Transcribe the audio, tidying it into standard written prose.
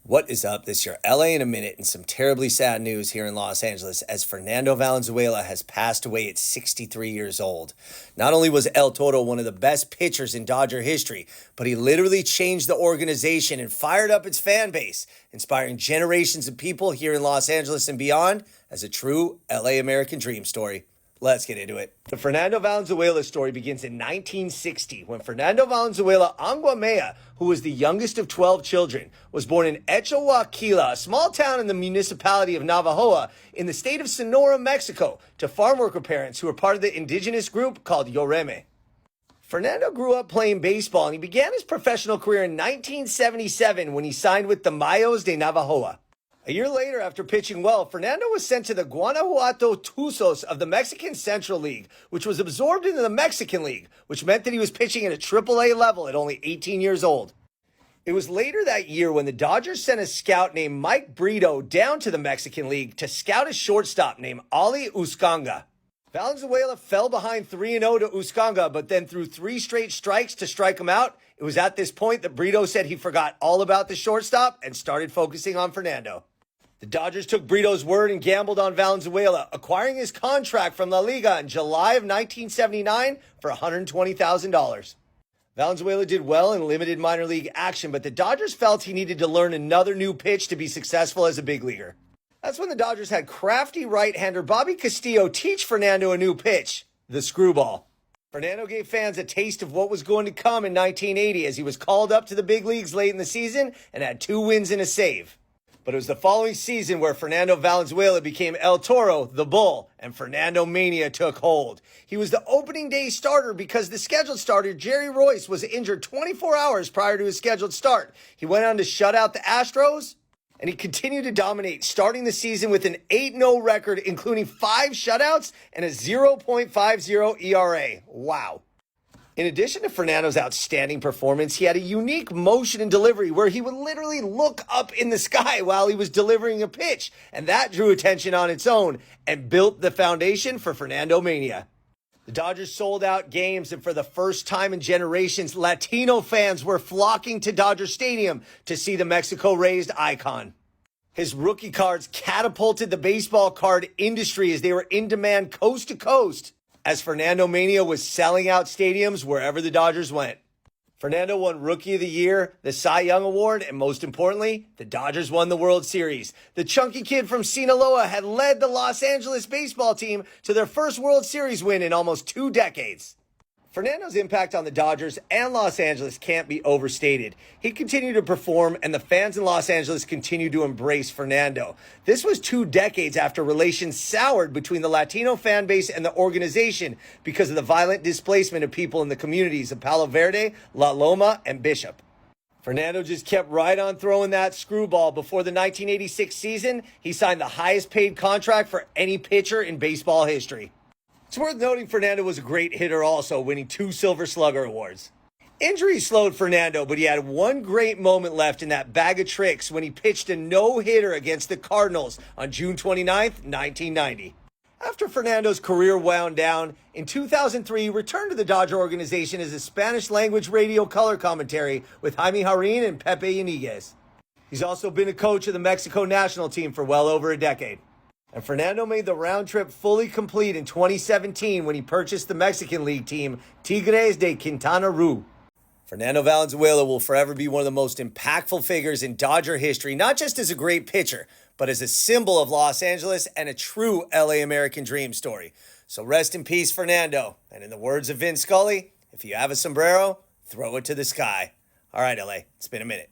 What is up? This is your LA in a minute, and some terribly sad news here in Los Angeles as Fernando Valenzuela has passed away at 63 years old. Not only was El Toro one of the best pitchers in Dodger history, but he literally changed the organization and fired up its fan base, inspiring generations of people here in Los Angeles and beyond as a true LA American dream story. Let's get into it. The Fernando Valenzuela story begins in 1960 when Fernando Valenzuela Anguamea, who was the youngest of 12 children, was born in Echoaquila, a small town in the municipality of Navajoa in the state of Sonora, Mexico, to farm worker parents who were part of the indigenous group called Yoreme. Fernando grew up playing baseball and he began his professional career in 1977 when he signed with the Mayos de Navajoa. A year later, after pitching well, Fernando was sent to the Guanajuato Tuzos of the Mexican Central League, which was absorbed into the Mexican League, which meant that he was pitching at a AAA level at only 18 years old. It was later that year when the Dodgers sent a scout named Mike Brito down to the Mexican League to scout a shortstop named Ali Uscanga. Valenzuela fell behind 3-0 to Uscanga, but then threw 3 straight strikes to strike him out. It was at this point that Brito said he forgot all about the shortstop and started focusing on Fernando. The Dodgers took Brito's word and gambled on Valenzuela, acquiring his contract from La Liga in July of 1979 for $120,000. Valenzuela did well in limited minor league action, but the Dodgers felt he needed to learn another new pitch to be successful as a big leaguer. That's when the Dodgers had crafty right-hander Bobby Castillo teach Fernando a new pitch, the screwball. Fernando gave fans a taste of what was going to come in 1980 as he was called up to the big leagues late in the season and had 2 wins and a save. But it was the following season where Fernando Valenzuela became El Toro, the Bull, and Fernando Mania took hold. He was the opening day starter because the scheduled starter, Jerry Royce, was injured 24 hours prior to his scheduled start. He went on to shut out the Astros, and he continued to dominate, starting the season with an 8-0 record, including 5 shutouts and a 0.50 ERA. Wow. In addition to Fernando's outstanding performance, he had a unique motion and delivery where he would literally look up in the sky while he was delivering a pitch, and that drew attention on its own and built the foundation for Fernando Mania. The Dodgers sold out games, and for the first time in generations, Latino fans were flocking to Dodger Stadium to see the Mexico-raised icon. His rookie cards catapulted the baseball card industry as they were in demand coast to coast, as Fernando Mania was selling out stadiums wherever the Dodgers went. Fernando won Rookie of the Year, the Cy Young Award, and most importantly, the Dodgers won the World Series. The chunky kid from Sinaloa had led the Los Angeles baseball team to their first World Series win in almost 2 decades. Fernando's impact on the Dodgers and Los Angeles can't be overstated. He continued to perform, and the fans in Los Angeles continued to embrace Fernando. This was 2 decades after relations soured between the Latino fan base and the organization because of the violent displacement of people in the communities of Palo Verde, La Loma, and Bishop. Fernando just kept right on throwing that screwball. Before the 1986 season, he signed the highest paid contract for any pitcher in baseball history. It's worth noting Fernando was a great hitter also, winning 2 Silver Slugger awards. Injuries slowed Fernando, but he had one great moment left in that bag of tricks when he pitched a no-hitter against the Cardinals on June 29th, 1990. After Fernando's career wound down, in 2003 he returned to the Dodger organization as a Spanish-language radio color commentary with Jaime Jarrín and Pepe Yaniguez. He's also been a coach of the Mexico national team for well over a decade. And Fernando made the round trip fully complete in 2017 when he purchased the Mexican League team, Tigres de Quintana Roo. Fernando Valenzuela will forever be one of the most impactful figures in Dodger history, not just as a great pitcher, but as a symbol of Los Angeles and a true LA American dream story. So rest in peace, Fernando. And in the words of Vin Scully, if you have a sombrero, throw it to the sky. All right, LA, it's been a minute.